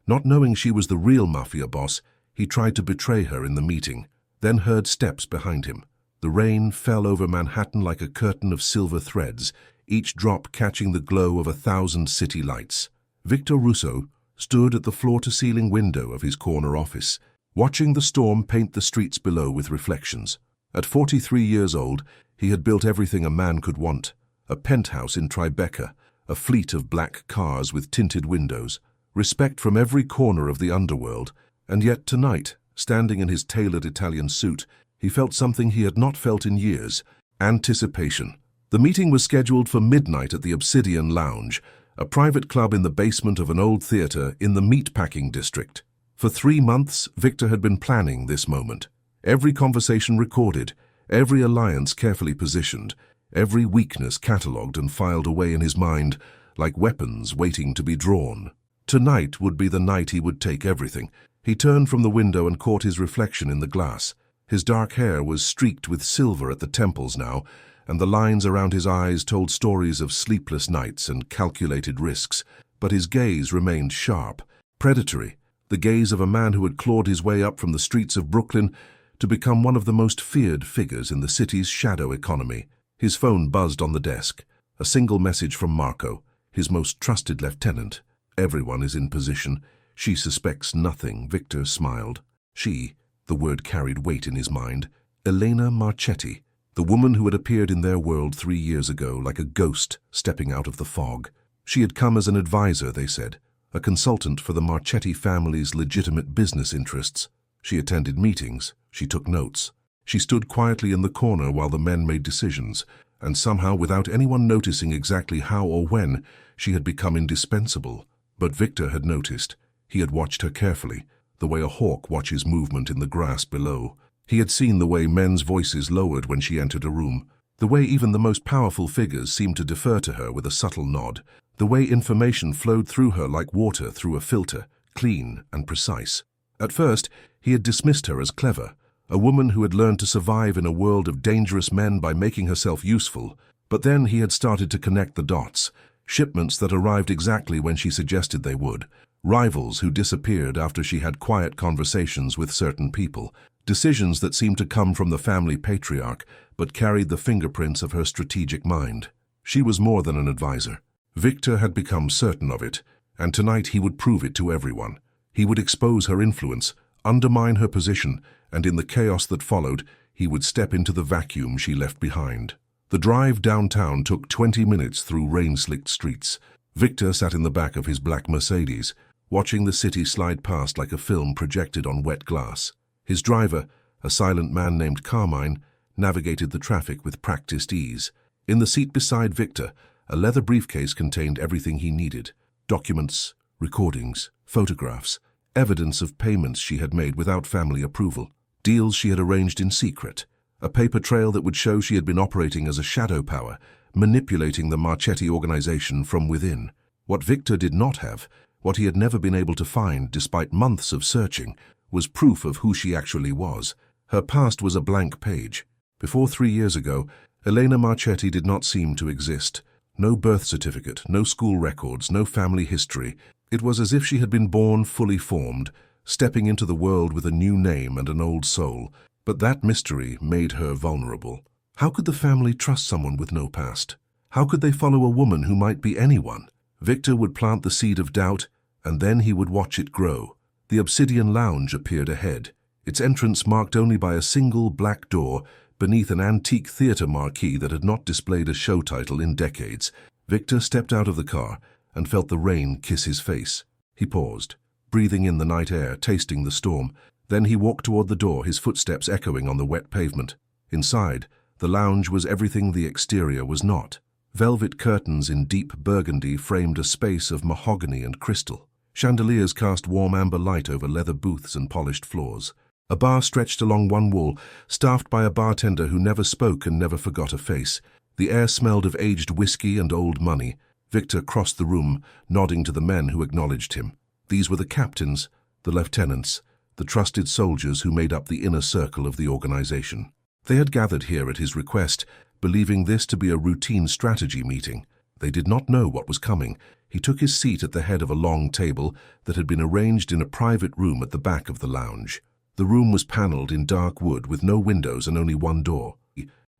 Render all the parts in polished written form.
Not knowing she was the real Mafia boss, he tried to betray her in the meeting, then heard steps behind him. The rain fell over Manhattan like a curtain of silver threads, each drop catching the glow of 1,000 city lights. Victor Russo stood at the floor-to-ceiling window of his corner office, watching the storm paint the streets below with reflections. At 43 years old, he had built everything a man could want: a penthouse in Tribeca, a fleet of black cars with tinted windows, respect from every corner of the underworld. And yet tonight, standing in his tailored Italian suit, he felt something he had not felt in years: anticipation. The meeting was scheduled for midnight at the Obsidian Lounge, a private club in the basement of an old theater in the meatpacking district. For 3 months, Victor had been planning this moment. Every conversation recorded, every alliance carefully positioned, every weakness catalogued and filed away in his mind like weapons waiting to be drawn. Tonight would be the night he would take everything. He turned from the window and caught his reflection in the glass. His dark hair was streaked with silver at the temples now, and the lines around his eyes told stories of sleepless nights and calculated risks. But his gaze remained sharp, predatory, the gaze of a man who had clawed his way up from the streets of Brooklyn to become one of the most feared figures in the city's shadow economy. His phone buzzed on the desk. A single message from Marco, his most trusted lieutenant. Everyone is in position. She suspects nothing. Victor smiled. She, the word carried weight in his mind. Elena Marchetti, the woman who had appeared in their world 3 years ago like a ghost stepping out of the fog. She had come as an advisor, they said, a consultant for the Marchetti family's legitimate business interests. She attended meetings. She took notes. She stood quietly in the corner while the men made decisions, and somehow, without anyone noticing exactly how or when, she had become indispensable. But Victor had noticed. He had watched her carefully, the way a hawk watches movement in the grass below. He had seen the way men's voices lowered when she entered a room, the way even the most powerful figures seemed to defer to her with a subtle nod, the way information flowed through her like water through a filter, clean and precise. At first, he had dismissed her as clever, a woman who had learned to survive in a world of dangerous men by making herself useful. But then he had started to connect the dots, shipments that arrived exactly when she suggested they would, rivals who disappeared after she had quiet conversations with certain people, decisions that seemed to come from the family patriarch but carried the fingerprints of her strategic mind. She was more than an advisor. Victor had become certain of it, and tonight he would prove it to everyone. He would expose her influence, undermine her position, and in the chaos that followed, he would step into the vacuum she left behind. The drive downtown took 20 minutes through rain-slicked streets. Victor sat in the back of his black Mercedes, watching the city slide past like a film projected on wet glass. His driver, a silent man named Carmine, navigated the traffic with practiced ease. In the seat beside Victor, a leather briefcase contained everything he needed: documents, recordings, photographs, evidence of payments she had made without family approval, deals she had arranged in secret, a paper trail that would show she had been operating as a shadow power, manipulating the Marchetti organization from within. What Victor did not have, what he had never been able to find despite months of searching, was proof of who she actually was. Her past was a blank page. Before 3 years ago, Elena Marchetti did not seem to exist. No birth certificate, no school records, no family history. It was as if she had been born fully formed, stepping into the world with a new name and an old soul. But that mystery made her vulnerable. How could the family trust someone with no past? How could they follow a woman who might be anyone? Victor would plant the seed of doubt, and then he would watch it grow. The Obsidian Lounge appeared ahead, its entrance marked only by a single black door beneath an antique theater marquee that had not displayed a show title in decades. Victor stepped out of the car and felt the rain kiss his face. He paused, breathing in the night air, tasting the storm. Then he walked toward the door, his footsteps echoing on the wet pavement. Inside, the lounge was everything the exterior was not. Velvet curtains in deep burgundy framed a space of mahogany and crystal. Chandeliers cast warm amber light over leather booths and polished floors. A bar stretched along one wall, staffed by a bartender who never spoke and never forgot a face. The air smelled of aged whiskey and old money. Victor crossed the room, nodding to the men who acknowledged him. These were the captains, the lieutenants, the trusted soldiers who made up the inner circle of the organization. They had gathered here at his request, believing this to be a routine strategy meeting. They did not know what was coming. He took his seat at the head of a long table that had been arranged in a private room at the back of the lounge. The room was paneled in dark wood with no windows and only one door.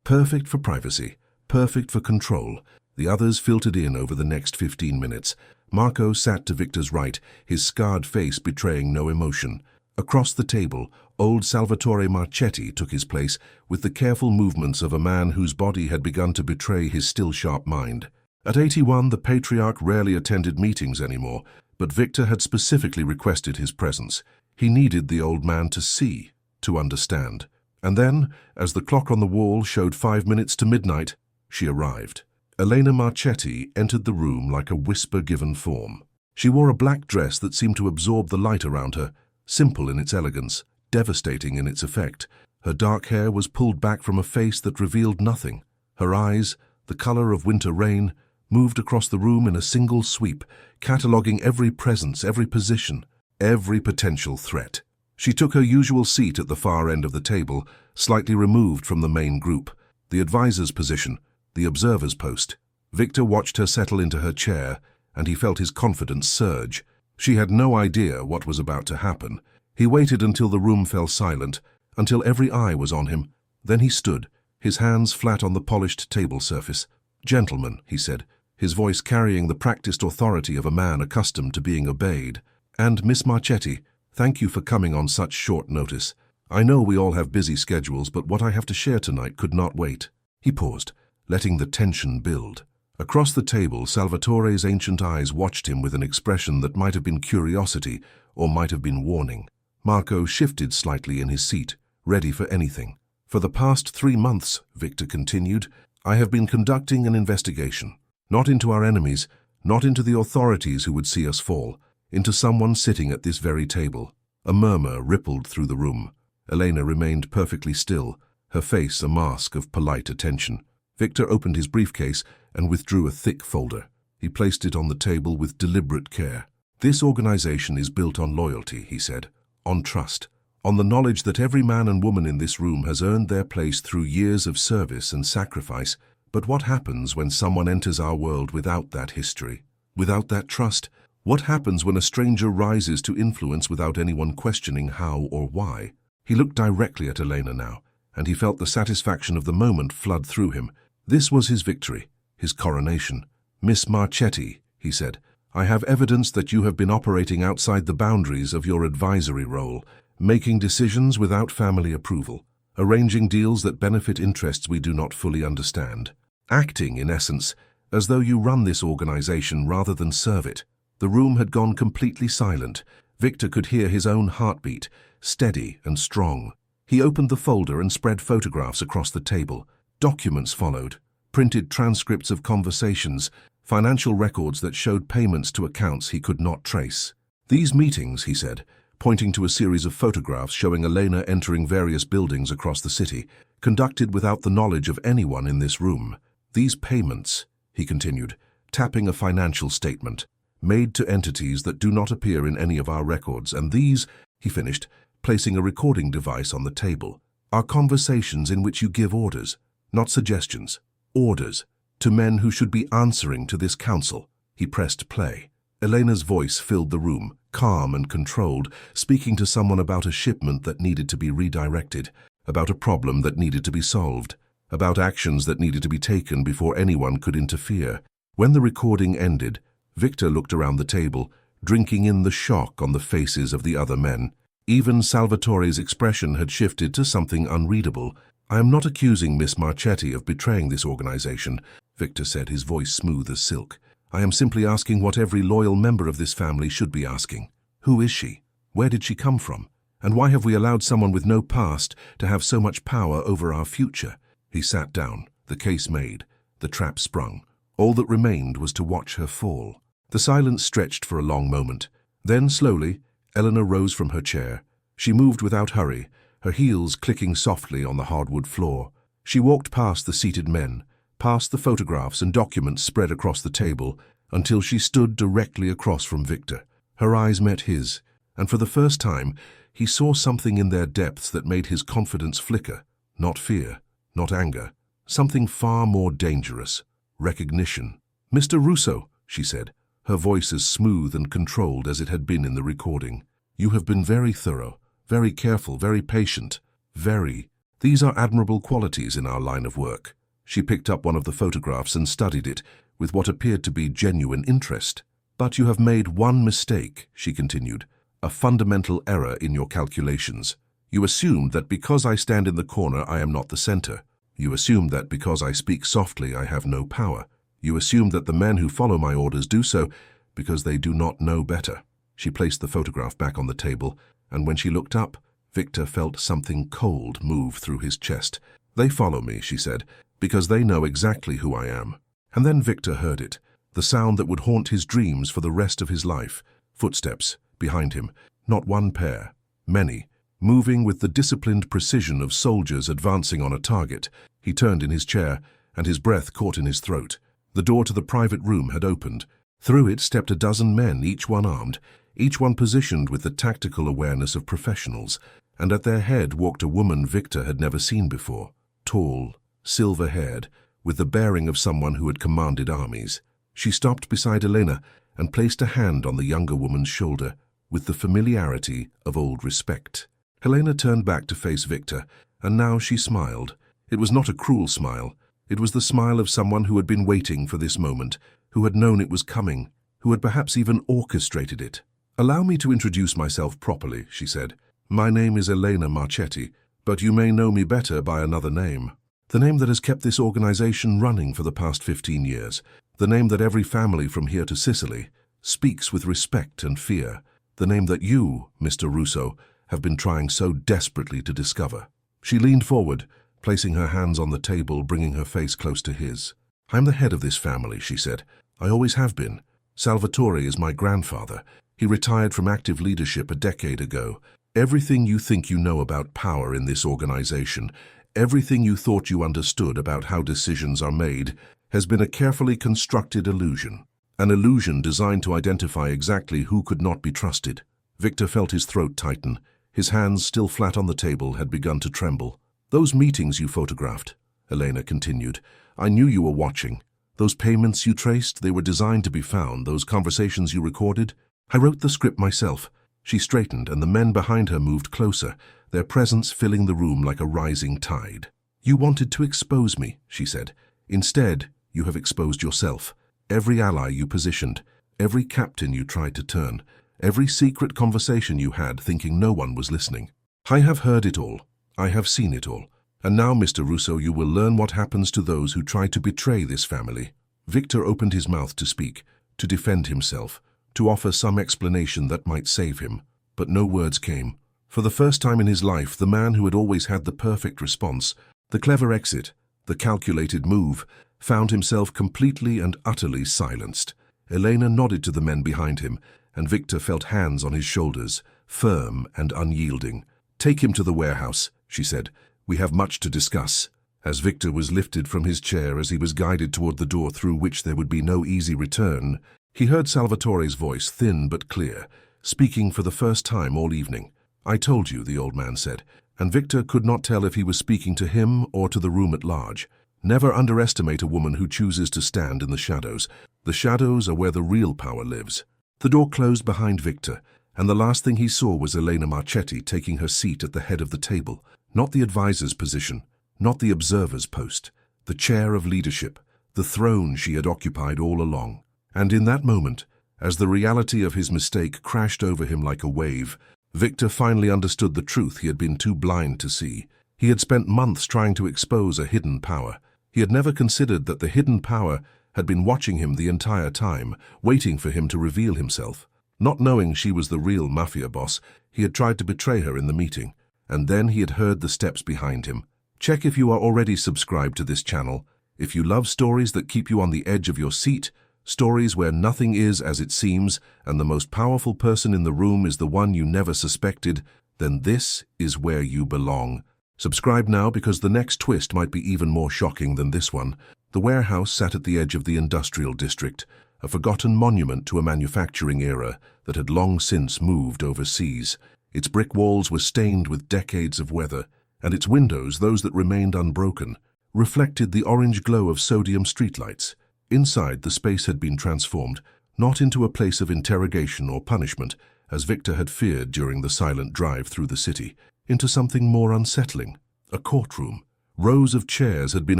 Perfect for privacy, perfect for control. The others filtered in over the next 15 minutes. Marco sat to Victor's right, his scarred face betraying no emotion. Across the table, old Salvatore Marchetti took his place with the careful movements of a man whose body had begun to betray his still sharp mind. At 81, the patriarch rarely attended meetings anymore, but Victor had specifically requested his presence. He needed the old man to see, to understand. And then, as the clock on the wall showed 5 minutes to midnight, she arrived. Elena Marchetti entered the room like a whisper given form. She wore a black dress that seemed to absorb the light around her, simple in its elegance, devastating in its effect. Her dark hair was pulled back from a face that revealed nothing. Her eyes, the color of winter rain, moved across the room in a single sweep, cataloguing every presence, every position, every potential threat. She took her usual seat at the far end of the table, slightly removed from the main group, the advisor's position, the observer's post. Victor watched her settle into her chair, and he felt his confidence surge. She had no idea what was about to happen. He waited until the room fell silent, until every eye was on him. Then he stood, his hands flat on the polished table surface. "Gentlemen," he said, his voice carrying the practiced authority of a man accustomed to being obeyed. "And Miss Marchetti, thank you for coming on such short notice. I know we all have busy schedules, but what I have to share tonight could not wait." He paused, letting the tension build. Across the table, Salvatore's ancient eyes watched him with an expression that might have been curiosity or might have been warning. Marco shifted slightly in his seat, ready for anything. "For the past 3 months," Victor continued, "I have been conducting an investigation. Not into our enemies, not into the authorities who would see us fall, into someone sitting at this very table." A murmur rippled through the room. Elena remained perfectly still, her face a mask of polite attention. Victor opened his briefcase and withdrew a thick folder. He placed it on the table with deliberate care. "This organization is built on loyalty," he said, "on trust, on the knowledge that every man and woman in this room has earned their place through years of service and sacrifice. But what happens when someone enters our world without that history, without that trust? What happens when a stranger rises to influence without anyone questioning how or why?" He looked directly at Elena now, and he felt the satisfaction of the moment flood through him. This was his victory, his coronation. "Miss Marchetti," he said, "I have evidence that you have been operating outside the boundaries of your advisory role, making decisions without family approval, arranging deals that benefit interests we do not fully understand, acting, in essence, as though you run this organization rather than serve it." The room had gone completely silent. Victor could hear his own heartbeat, steady and strong. He opened the folder and spread photographs across the table. Documents followed, printed transcripts of conversations, financial records that showed payments to accounts he could not trace. "These meetings," he said, pointing to a series of photographs showing Elena entering various buildings across the city, "conducted without the knowledge of anyone in this room. These payments," he continued, tapping a financial statement, "made to entities that do not appear in any of our records, and these," he finished, placing a recording device on the table, "are conversations in which you give orders, not suggestions, orders, to men who should be answering to this council." He pressed play. Elena's voice filled the room, calm and controlled, speaking to someone about a shipment that needed to be redirected, about a problem that needed to be solved, about actions that needed to be taken before anyone could interfere. When the recording ended, Victor looked around the table, drinking in the shock on the faces of the other men. Even Salvatore's expression had shifted to something unreadable. "I am not accusing Miss Marchetti of betraying this organization," Victor said, his voice smooth as silk. "I am simply asking what every loyal member of this family should be asking. Who is she? Where did she come from? And why have we allowed someone with no past to have so much power over our future?" He sat down, the case made, the trap sprung. All that remained was to watch her fall. The silence stretched for a long moment. Then, slowly, Elena rose from her chair. She moved without hurry, her heels clicking softly on the hardwood floor. She walked past the seated men, past the photographs and documents spread across the table, until she stood directly across from Victor. Her eyes met his, and for the first time, he saw something in their depths that made his confidence flicker. Not fear, not anger, something far more dangerous: recognition. "Mr. Russo," she said, her voice as smooth and controlled as it had been in the recording. "You have been very thorough, very careful, very patient, very. These are admirable qualities in our line of work." She picked up one of the photographs and studied it with what appeared to be genuine interest. "But you have made one mistake," she continued, "a fundamental error in your calculations. You assumed that because I stand in the corner I am not the center. You assumed that because I speak softly I have no power. You assumed that the men who follow my orders do so because they do not know better." She placed the photograph back on the table, and when she looked up, Victor felt something cold move through his chest. "They follow me," she said, "because they know exactly who I am." And then Victor heard it, the sound that would haunt his dreams for the rest of his life. Footsteps behind him, not one pair, many, moving with the disciplined precision of soldiers advancing on a target. He turned in his chair, and his breath caught in his throat. The door to the private room had opened. Through it stepped a dozen men, each one armed, each one positioned with the tactical awareness of professionals, and at their head walked a woman Victor had never seen before, tall, silver-haired, with the bearing of someone who had commanded armies. She stopped beside Elena and placed a hand on the younger woman's shoulder with the familiarity of old respect. Helena turned back to face Victor, and now she smiled. It was not a cruel smile. It was the smile of someone who had been waiting for this moment, who had known it was coming, who had perhaps even orchestrated it. "Allow me to introduce myself properly," she said. "My name is Elena Marchetti, but you may know me better by another name. The name that has kept this organization running for the past 15 years. The name that every family from here to Sicily speaks with respect and fear. The name that you, Mr. Russo, have been trying so desperately to discover." She leaned forward, placing her hands on the table, bringing her face close to his. "I'm the head of this family," she said. "I always have been. Salvatore is my grandfather. He retired from active leadership a decade ago. Everything you think you know about power in this organization, everything you thought you understood about how decisions are made, has been a carefully constructed illusion. An illusion designed to identify exactly who could not be trusted." Victor felt his throat tighten. His hands, still flat on the table, had begun to tremble. "Those meetings you photographed," Elena continued, "I knew you were watching. Those payments you traced, they were designed to be found. Those conversations you recorded, I wrote the script myself." She straightened, and the men behind her moved closer, their presence filling the room like a rising tide. "You wanted to expose me," she said. "Instead, you have exposed yourself. Every ally you positioned, every captain you tried to turn, every secret conversation you had thinking no one was listening. I have heard it all. I have seen it all. And now, Mr. Russo, you will learn what happens to those who try to betray this family." Victor opened his mouth to speak, to defend himself, to offer some explanation that might save him. But no words came. For the first time in his life, the man who had always had the perfect response, the clever exit, the calculated move, found himself completely and utterly silenced. Elena nodded to the men behind him, and Victor felt hands on his shoulders, firm and unyielding. "Take him to the warehouse," she said. "We have much to discuss." As Victor was lifted from his chair, as he was guided toward the door through which there would be no easy return, he heard Salvatore's voice, thin but clear, speaking for the first time all evening. "I told you," the old man said, and Victor could not tell if he was speaking to him or to the room at large. "Never underestimate a woman who chooses to stand in the shadows. The shadows are where the real power lives." The door closed behind Victor, and the last thing he saw was Elena Marchetti taking her seat at the head of the table. Not the advisor's position, not the observer's post, the chair of leadership, the throne she had occupied all along. And in that moment, as the reality of his mistake crashed over him like a wave, Victor finally understood the truth he had been too blind to see. He had spent months trying to expose a hidden power. He had never considered that the hidden power had been watching him the entire time, waiting for him to reveal himself. Not knowing she was the real Mafia boss, he had tried to betray her in the meeting, and then he had heard the steps behind him. Check if you are already subscribed to this channel. If you love stories that keep you on the edge of your seat, stories where nothing is as it seems, and the most powerful person in the room is the one you never suspected, then this is where you belong. Subscribe now, because the next twist might be even more shocking than this one. The warehouse sat at the edge of the industrial district, a forgotten monument to a manufacturing era that had long since moved overseas. Its brick walls were stained with decades of weather, and its windows, those that remained unbroken, reflected the orange glow of sodium streetlights. Inside, the space had been transformed, not into a place of interrogation or punishment, as Victor had feared during the silent drive through the city, into something more unsettling, a courtroom. Rows of chairs had been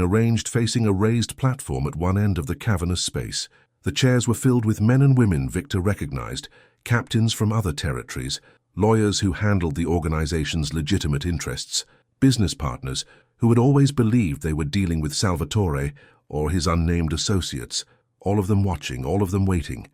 arranged facing a raised platform at one end of the cavernous space. The chairs were filled with men and women Victor recognized, captains from other territories, lawyers who handled the organization's legitimate interests, business partners who had always believed they were dealing with Salvatore or his unnamed associates, all of them watching, all of them waiting,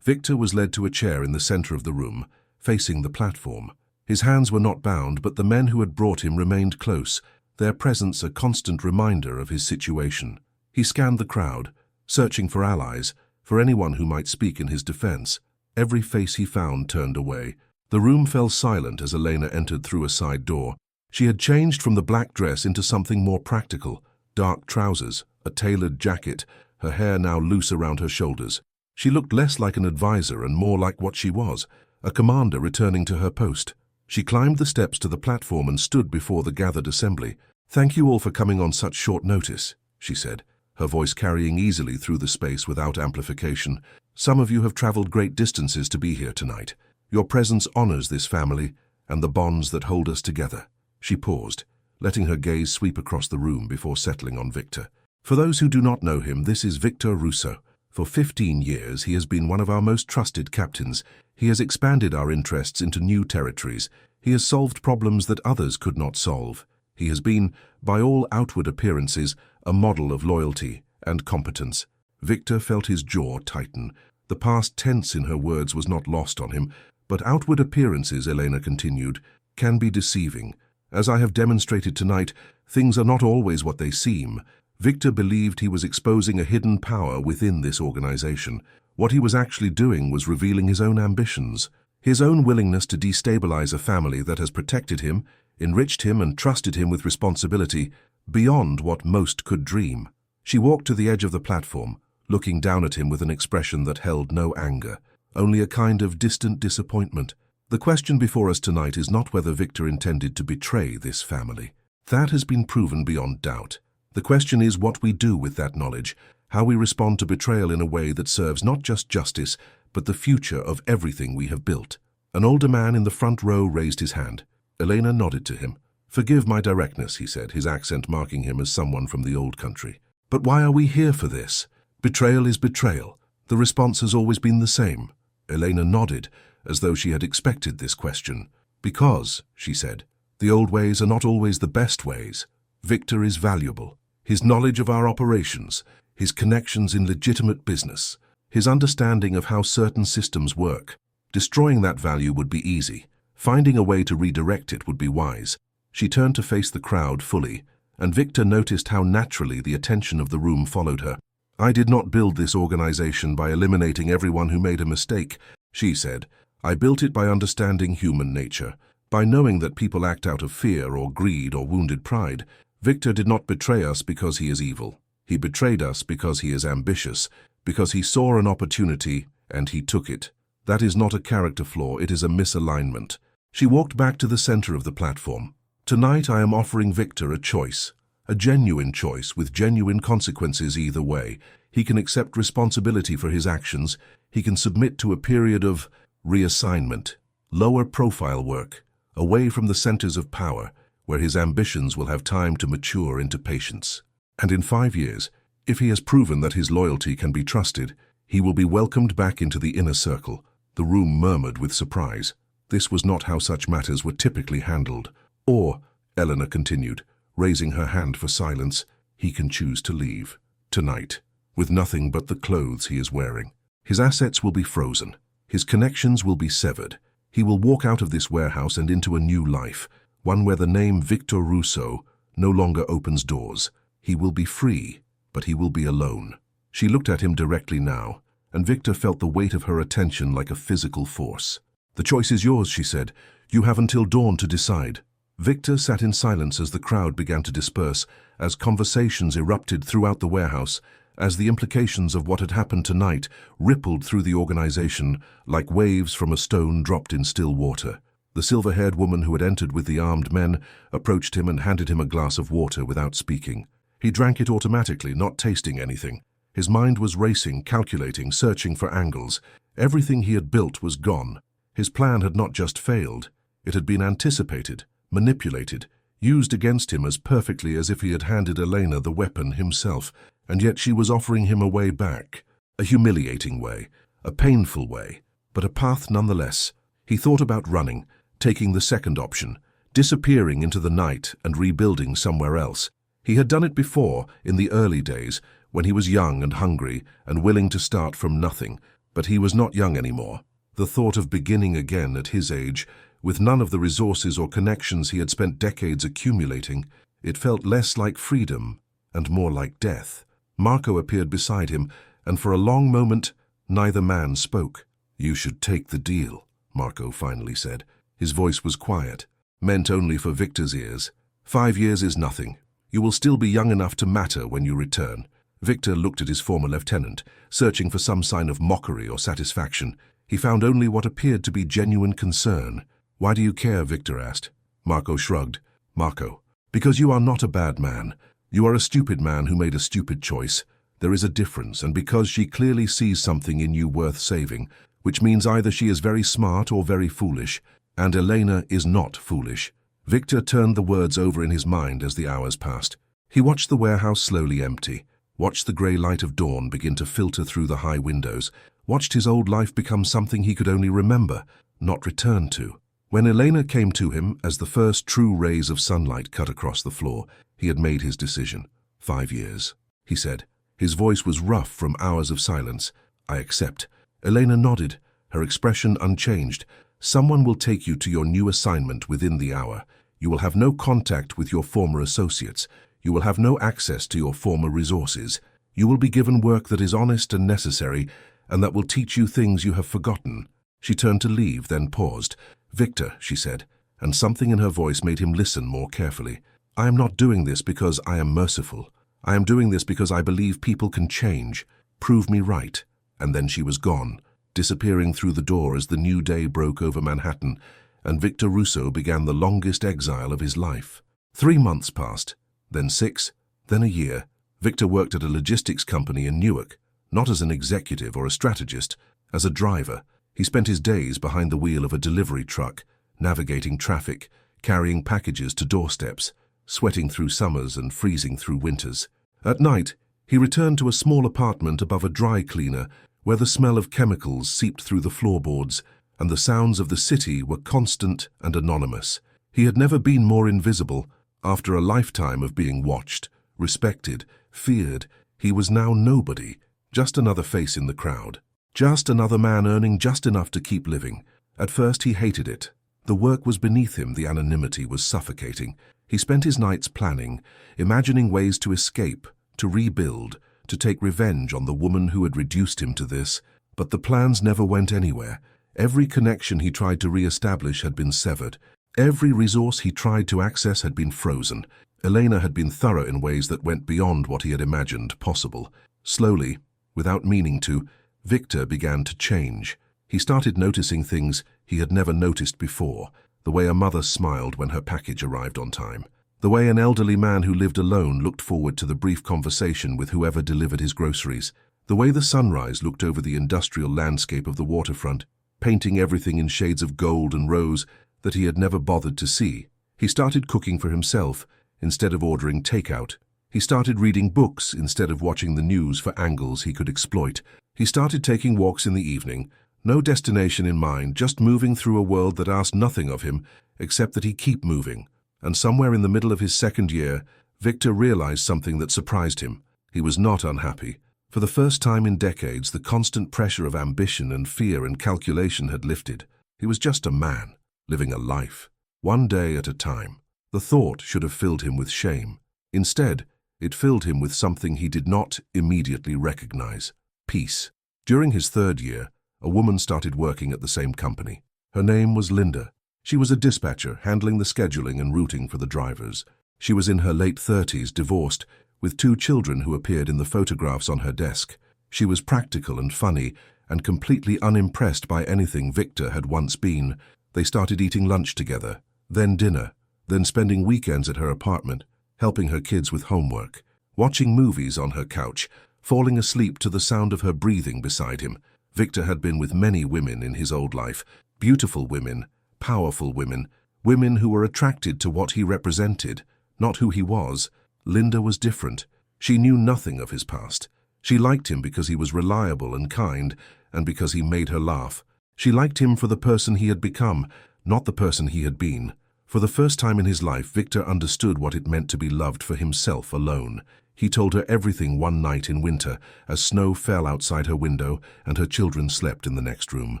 Victor was led to a chair in the center of the room, facing the platform. His hands were not bound, but the men who had brought him remained close, their presence a constant reminder of his situation. He scanned the crowd, searching for allies, for anyone who might speak in his defense. Every face he found turned away. The room fell silent as Elena entered through a side door. She had changed from the black dress into something more practical, dark trousers, a tailored jacket, her hair now loose around her shoulders. She looked less like an advisor and more like what she was, a commander returning to her post. She climbed the steps to the platform and stood before the gathered assembly. "Thank you all for coming on such short notice," she said, her voice carrying easily through the space without amplification. "Some of you have traveled great distances to be here tonight. Your presence honors this family and the bonds that hold us together." She paused, letting her gaze sweep across the room before settling on Victor. "For those who do not know him, this is Victor Russo. For 15 years, he has been one of our most trusted captains. He has expanded our interests into new territories. He has solved problems that others could not solve. He has been, by all outward appearances, a model of loyalty and competence." Victor felt his jaw tighten. The past tense in her words was not lost on him, but outward appearances, Elena continued, can be deceiving. As I have demonstrated tonight, things are not always what they seem. Victor believed he was exposing a hidden power within this organization. What he was actually doing was revealing his own ambitions, his own willingness to destabilize a family that has protected him, enriched him and trusted him with responsibility beyond what most could dream. She walked to the edge of the platform, looking down at him with an expression that held no anger, only a kind of distant disappointment. The question before us tonight is not whether Victor intended to betray this family. That has been proven beyond doubt. The question is what we do with that knowledge, how we respond to betrayal in a way that serves not just justice, but the future of everything we have built. An older man in the front row raised his hand. Elena nodded to him. "Forgive my directness," he said, his accent marking him as someone from the old country. "But why are we here for this? Betrayal is betrayal. The response has always been the same." Elena nodded, as though she had expected this question. "Because," she said, "the old ways are not always the best ways. Victor is valuable. His knowledge of our operations, his connections in legitimate business, his understanding of how certain systems work. Destroying that value would be easy. Finding a way to redirect it would be wise." She turned to face the crowd fully, and Victor noticed how naturally the attention of the room followed her. "I did not build this organization by eliminating everyone who made a mistake," she said. "I built it by understanding human nature, by knowing that people act out of fear or greed or wounded pride. Victor did not betray us because he is evil. He betrayed us because he is ambitious, because he saw an opportunity and he took it. That is not a character flaw, it is a misalignment." She walked back to the center of the platform. "Tonight I am offering Victor a choice, a genuine choice with genuine consequences either way. He can accept responsibility for his actions. He can submit to a period of reassignment, lower profile work, away from the centers of power, where his ambitions will have time to mature into patience. And in 5 years, if he has proven that his loyalty can be trusted, he will be welcomed back into the inner circle." The room murmured with surprise. This was not how such matters were typically handled. "Or," Eleanor continued, raising her hand for silence, "he can choose to leave. Tonight, with nothing but the clothes he is wearing. His assets will be frozen. His connections will be severed. He will walk out of this warehouse and into a new life, one where the name Victor Russo no longer opens doors. He will be free, but he will be alone." She looked at him directly now, and Victor felt the weight of her attention like a physical force. "The choice is yours," she said. "You have until dawn to decide." Victor sat in silence as the crowd began to disperse, as conversations erupted throughout the warehouse, as the implications of what had happened tonight rippled through the organization like waves from a stone dropped in still water. The silver-haired woman who had entered with the armed men approached him and handed him a glass of water without speaking. He drank it automatically, not tasting anything. His mind was racing, calculating, searching for angles. Everything he had built was gone. His plan had not just failed. It had been anticipated, manipulated, used against him as perfectly as if he had handed Elena the weapon himself, and yet she was offering him a way back. A humiliating way, a painful way, but a path nonetheless. He thought about running, taking the second option, disappearing into the night and rebuilding somewhere else. He had done it before, in the early days, when he was young and hungry and willing to start from nothing, but he was not young anymore. The thought of beginning again at his age, with none of the resources or connections he had spent decades accumulating, it felt less like freedom and more like death. Marco appeared beside him, and for a long moment, neither man spoke. "You should take the deal," Marco finally said. His voice was quiet, meant only for Victor's ears. 5 years is nothing. You will still be young enough to matter when you return. Victor looked at his former lieutenant, searching for some sign of mockery or satisfaction. He found only what appeared to be genuine concern. "Why do you care?" Victor asked. Marco shrugged. "Marco, because you are not a bad man. You are a stupid man who made a stupid choice. There is a difference, and because she clearly sees something in you worth saving, which means either she is very smart or very foolish, and Elena is not foolish." Victor turned the words over in his mind as the hours passed. He watched the warehouse slowly empty, watched the grey light of dawn begin to filter through the high windows, watched his old life become something he could only remember, not return to. When Elena came to him as the first true rays of sunlight cut across the floor, he had made his decision. 5 years, he said. His voice was rough from hours of silence. "I accept." Elena nodded, her expression unchanged. "Someone will take you to your new assignment within the hour. You will have no contact with your former associates. You will have no access to your former resources. You will be given work that is honest and necessary, and that will teach you things you have forgotten." She turned to leave, then paused. "Victor," she said, and something in her voice made him listen more carefully. "I am not doing this because I am merciful. I am doing this because I believe people can change. Prove me right." And then she was gone, disappearing through the door as the new day broke over Manhattan, and Victor Russo began the longest exile of his life. 3 months passed, then 6, then a year. Victor worked at a logistics company in Newark, not as an executive or a strategist, as a driver. He spent his days behind the wheel of a delivery truck, navigating traffic, carrying packages to doorsteps, sweating through summers and freezing through winters. At night, he returned to a small apartment above a dry cleaner where the smell of chemicals seeped through the floorboards and the sounds of the city were constant and anonymous. He had never been more invisible. After a lifetime of being watched, respected, feared, he was now nobody, just another face in the crowd. Just another man earning just enough to keep living. At first he hated it. The work was beneath him, the anonymity was suffocating. He spent his nights planning, imagining ways to escape, to rebuild, to take revenge on the woman who had reduced him to this. But the plans never went anywhere. Every connection he tried to re-establish had been severed. Every resource he tried to access had been frozen. Elena had been thorough in ways that went beyond what he had imagined possible. Slowly, without meaning to, Victor began to change. He started noticing things he had never noticed before. The way a mother smiled when her package arrived on time. The way an elderly man who lived alone looked forward to the brief conversation with whoever delivered his groceries. The way the sunrise looked over the industrial landscape of the waterfront, painting everything in shades of gold and rose that he had never bothered to see. He started cooking for himself instead of ordering takeout. He started reading books instead of watching the news for angles he could exploit. He started taking walks in the evening, no destination in mind, just moving through a world that asked nothing of him except that he keep moving. And somewhere in the middle of his second year, Victor realized something that surprised him. He was not unhappy. For the first time in decades, the constant pressure of ambition and fear and calculation had lifted. He was just a man, living a life, one day at a time. The thought should have filled him with shame. Instead, it filled him with something he did not immediately recognize: peace. During his 3rd year, a woman started working at the same company. Her name was Linda. She was a dispatcher, handling the scheduling and routing for the drivers. She was in her late 30s, divorced, with 2 children who appeared in the photographs on her desk. She was practical and funny, and completely unimpressed by anything Victor had once been. They started eating lunch together, then dinner, then spending weekends at her apartment, helping her kids with homework, watching movies on her couch, falling asleep to the sound of her breathing beside him. Victor had been with many women in his old life, beautiful women, powerful women, women who were attracted to what he represented, not who he was. Linda was different. She knew nothing of his past. She liked him because he was reliable and kind, and because he made her laugh. She liked him for the person he had become, not the person he had been. For the first time in his life, Victor understood what it meant to be loved for himself alone. He told her everything one night in winter, as snow fell outside her window and her children slept in the next room.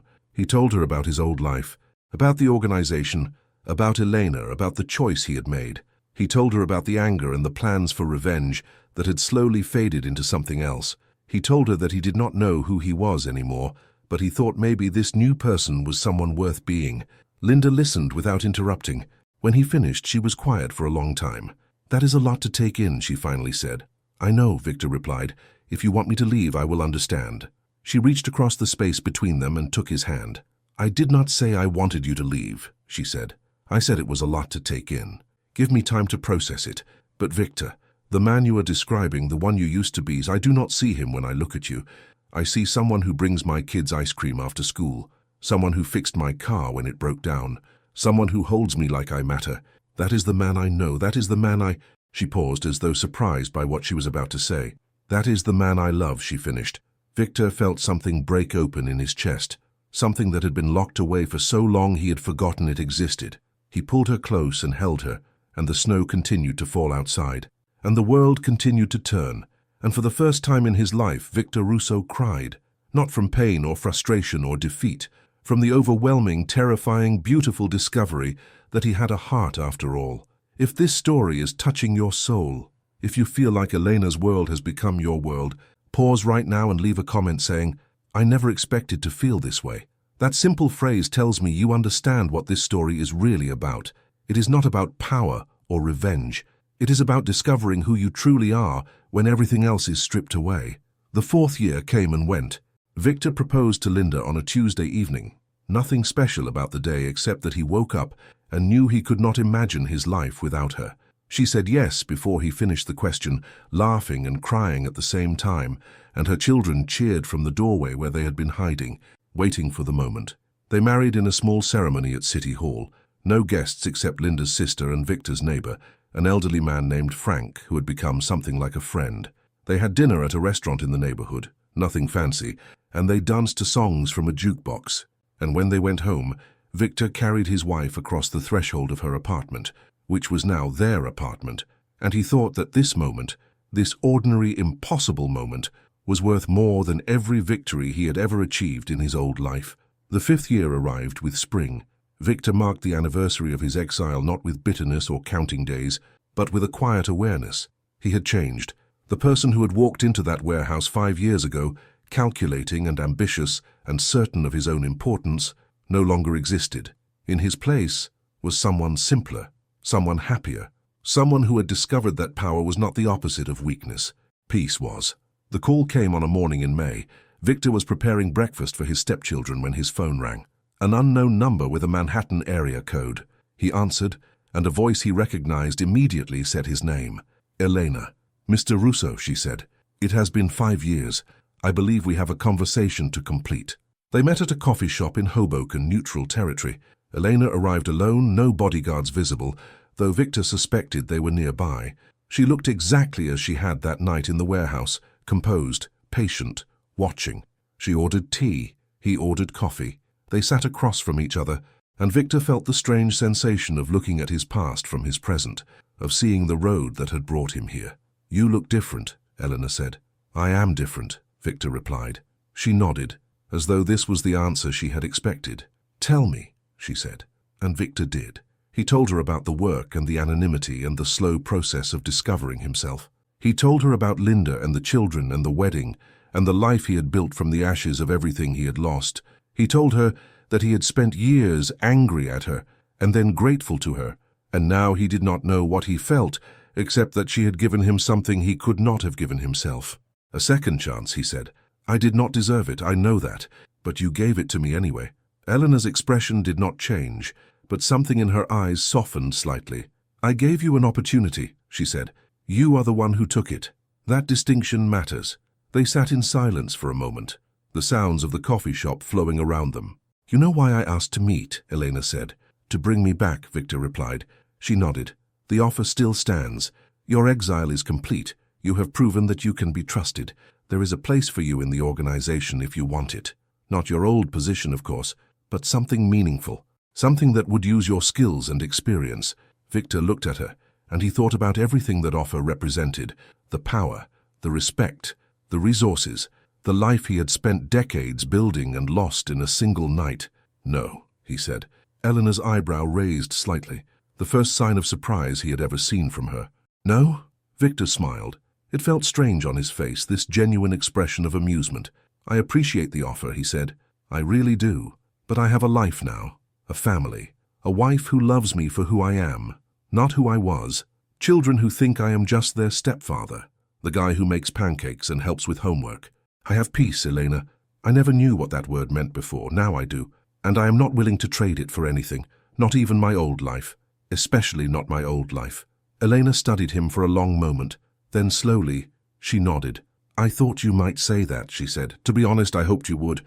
He told her about his old life, about the organization, about Elena, about the choice he had made. He told her about the anger and the plans for revenge that had slowly faded into something else. He told her that he did not know who he was anymore, but he thought maybe this new person was someone worth being. Linda listened without interrupting. When he finished, she was quiet for a long time. "That is a lot to take in," she finally said. "I know," Victor replied. "If you want me to leave, I will understand." She reached across the space between them and took his hand. "I did not say I wanted you to leave," she said. "I said it was a lot to take in. Give me time to process it. But Victor, the man you are describing, the one you used to be, I do not see him when I look at you. I see someone who brings my kids ice cream after school, someone who fixed my car when it broke down, someone who holds me like I matter. That is the man I know. That is the man I—" She paused as though surprised by what she was about to say. "That is the man I love," she finished. Victor felt something break open in his chest, something that had been locked away for so long he had forgotten it existed. He pulled her close and held her, and the snow continued to fall outside. And the world continued to turn, and for the first time in his life, Victor Russo cried, not from pain or frustration or defeat, from the overwhelming, terrifying, beautiful discovery that he had a heart after all. If this story is touching your soul, if you feel like Elena's world has become your world, pause right now and leave a comment saying, "I never expected to feel this way." That simple phrase tells me you understand what this story is really about. It is not about power or revenge. It is about discovering who you truly are when everything else is stripped away. The 4th year came and went. Victor proposed to Linda on a Tuesday evening. Nothing special about the day except that he woke up and knew he could not imagine his life without her. She said yes before he finished the question, laughing and crying at the same time, and her children cheered from the doorway where they had been hiding, waiting for the moment. They married in a small ceremony at City Hall. No guests except Linda's sister and Victor's neighbor, an elderly man named Frank, who had become something like a friend. They had dinner at a restaurant in the neighborhood, nothing fancy, and they danced to songs from a jukebox. And when they went home, Victor carried his wife across the threshold of her apartment, which was now their apartment, and he thought that this moment, this ordinary, impossible moment, was worth more than every victory he had ever achieved in his old life. The 5th year arrived with spring. Victor marked the anniversary of his exile not with bitterness or counting days, but with a quiet awareness. He had changed. The person who had walked into that warehouse 5 years ago, calculating and ambitious and certain of his own importance, no longer existed. In his place was someone simpler, someone happier, someone who had discovered that power was not the opposite of weakness. Peace was. The call came on a morning in May. Victor was preparing breakfast for his stepchildren when his phone rang. An unknown number with a Manhattan area code. He answered, and a voice he recognized immediately said his name. "Elena." "Mr. Russo," she said. "It has been 5 years. I believe we have a conversation to complete." They met at a coffee shop in Hoboken, neutral territory. Elena arrived alone, no bodyguards visible, though Victor suspected they were nearby. She looked exactly as she had that night in the warehouse, composed, patient, watching. She ordered tea. He ordered coffee. They sat across from each other, and Victor felt the strange sensation of looking at his past from his present, of seeing the road that had brought him here. "You look different," Elena said. "I am different," Victor replied. She nodded, as though this was the answer she had expected. "Tell me," she said, and Victor did. He told her about the work and the anonymity and the slow process of discovering himself. He told her about Linda and the children and the wedding and the life he had built from the ashes of everything he had lost. He told her that he had spent years angry at her and then grateful to her, and now he did not know what he felt except that she had given him something he could not have given himself. "A second chance," he said. "I did not deserve it, I know that, but you gave it to me anyway." Eleanor's expression did not change, but something in her eyes softened slightly. "I gave you an opportunity," she said. "You are the one who took it. That distinction matters. They sat in silence for a moment, the sounds of the coffee shop flowing around them. "You know why I asked to meet," Elena said. "To bring me back," Victor replied. She nodded. "The offer still stands. Your exile is complete. You have proven that you can be trusted. There is a place for you in the organization if you want it. Not your old position, of course, but something meaningful. Something that would use your skills and experience." Victor looked at her, and he thought about everything that offer represented: the power, the respect, the resources, the life he had spent decades building and lost in a single night. "No," he said. Eleanor's eyebrow raised slightly, the first sign of surprise he had ever seen from her. "No?" Victor smiled. It felt strange on his face, this genuine expression of amusement. "I appreciate the offer," he said. "I really do. But I have a life now, a family, a wife who loves me for who I am, not who I was, children who think I am just their stepfather, the guy who makes pancakes and helps with homework. I have peace, Elena. I never knew what that word meant before. Now I do. And I am not willing to trade it for anything, not even my old life, especially not my old life." Elena studied him for a long moment. Then slowly, she nodded. "I thought you might say that," she said. "To be honest, I hoped you would."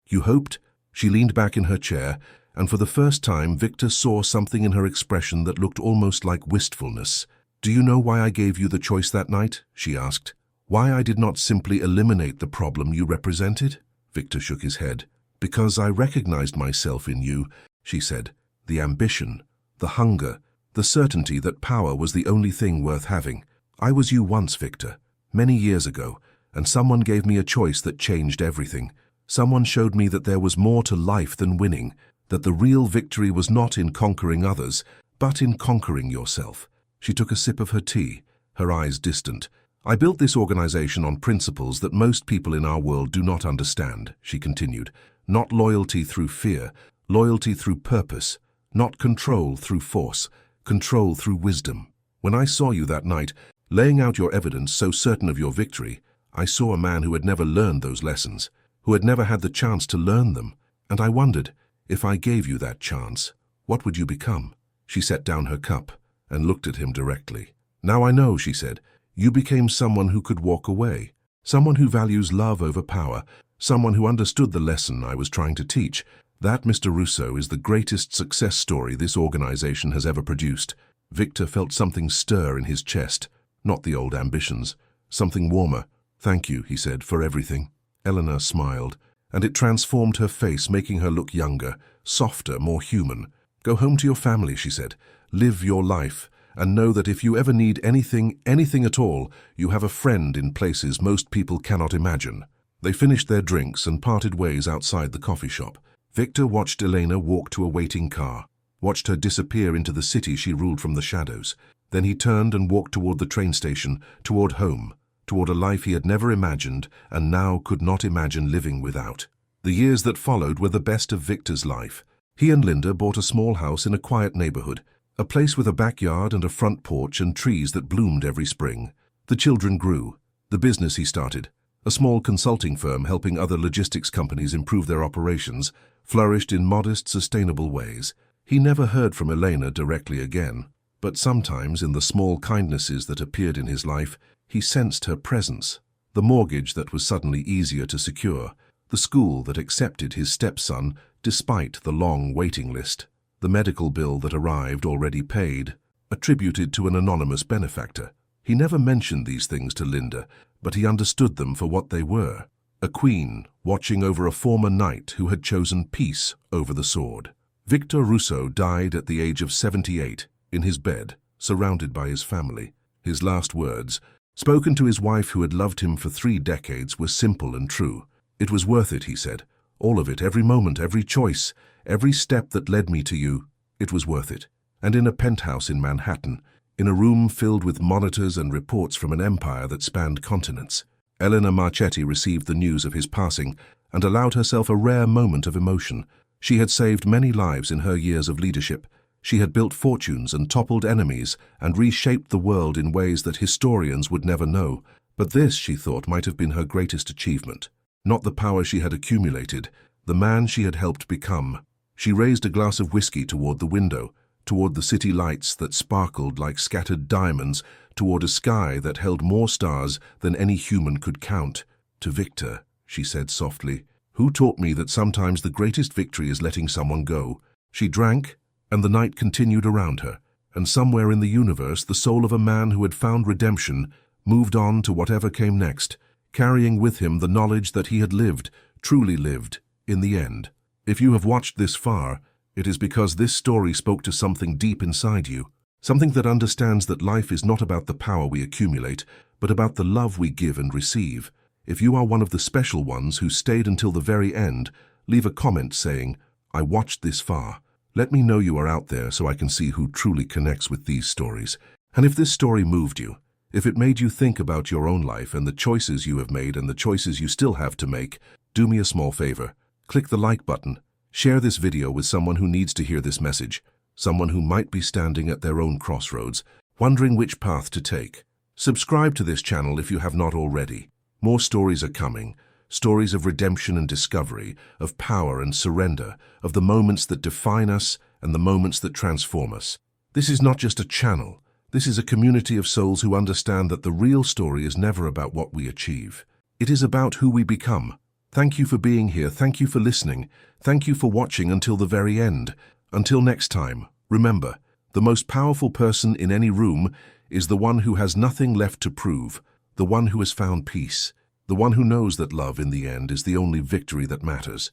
You hoped?" She leaned back in her chair, and for the first time Victor saw something in her expression that looked almost like wistfulness. "Do you know why I gave you the choice that night?" she asked. "Why I did not simply eliminate the problem you represented?" Victor shook his head. "Because I recognized myself in you," she said. "The ambition, the hunger, the certainty that power was the only thing worth having. I was you once, Victor, many years ago, and someone gave me a choice that changed everything. Someone showed me that there was more to life than winning, that the real victory was not in conquering others, but in conquering yourself." She took a sip of her tea, her eyes distant. "I built this organization on principles that most people in our world do not understand," she continued. "Not loyalty through fear, loyalty through purpose. Not control through force, control through wisdom. When I saw you that night, laying out your evidence so certain of your victory, I saw a man who had never learned those lessons, who had never had the chance to learn them, and I wondered, if I gave you that chance, what would you become?" She set down her cup and looked at him directly. "Now I know," she said. "You became someone who could walk away, someone who values love over power, someone who understood the lesson I was trying to teach. That, Mr. Russo, is the greatest success story this organization has ever produced." Victor felt something stir in his chest, not the old ambitions, something warmer. "Thank you," he said, "for everything." Eleanor smiled, and it transformed her face, making her look younger, softer, more human. "Go home to your family," she said. "Live your life, and know that if you ever need anything at all, you have a friend in places most people cannot imagine." They finished their drinks and parted ways outside the coffee shop. Victor watched Elena walk to a waiting car, watched her disappear into the city she ruled from the shadows. Then he turned and walked toward the train station, toward home, toward a life he had never imagined and now could not imagine living without. The years that followed were the best of Victor's life. He and Linda bought a small house in a quiet neighborhood, a place with a backyard and a front porch and trees that bloomed every spring. The children grew. The business he started, a small consulting firm helping other logistics companies improve their operations, flourished in modest, sustainable ways. He never heard from Elena directly again, but sometimes in the small kindnesses that appeared in his life, he sensed her presence. The mortgage that was suddenly easier to secure, the school that accepted his stepson despite the long waiting list, the medical bill that arrived already paid, attributed to an anonymous benefactor. He never mentioned these things to Linda, but he understood them for what they were: a queen watching over a former knight who had chosen peace over the sword. Victor Russo died at the age of 78, in his bed, surrounded by his family. His last words, spoken to his wife who had loved him for 3 decades, were simple and true. "It was worth it," he said. "All of it, every moment, every choice, every step that led me to you. It was worth it." And in a penthouse in Manhattan, in a room filled with monitors and reports from an empire that spanned continents, Elena Marchetti received the news of his passing and allowed herself a rare moment of emotion. She had saved many lives in her years of leadership. She had built fortunes and toppled enemies and reshaped the world in ways that historians would never know. But this, she thought, might have been her greatest achievement. Not the power she had accumulated, the man she had helped become. She raised a glass of whiskey toward the window, toward the city lights that sparkled like scattered diamonds, toward a sky that held more stars than any human could count. To Victor, she said softly, who taught me that sometimes the greatest victory is letting someone go. She drank, and the night continued around her, and somewhere in the universe the soul of a man who had found redemption moved on to whatever came next, carrying with him the knowledge that he had lived, truly lived, in the end. If you have watched this far, it is because this story spoke to something deep inside you, something that understands that life is not about the power we accumulate, but about the love we give and receive. If you are one of the special ones who stayed until the very end, leave a comment saying, I watched this far. Let me know you are out there so I can see who truly connects with these stories. And if this story moved you, if it made you think about your own life and the choices you have made and the choices you still have to make, do me a small favor. Click the like button. Share this video with someone who needs to hear this message, someone who might be standing at their own crossroads, wondering which path to take. Subscribe to this channel if you have not already. More stories are coming, stories of redemption and discovery, of power and surrender, of the moments that define us and the moments that transform us. This is not just a channel. This is a community of souls who understand that the real story is never about what we achieve. It is about who we become. Thank you for being here. Thank you for listening. Thank you for watching until the very end. Until next time, remember, the most powerful person in any room is the one who has nothing left to prove, the one who has found peace, the one who knows that love in the end is the only victory that matters.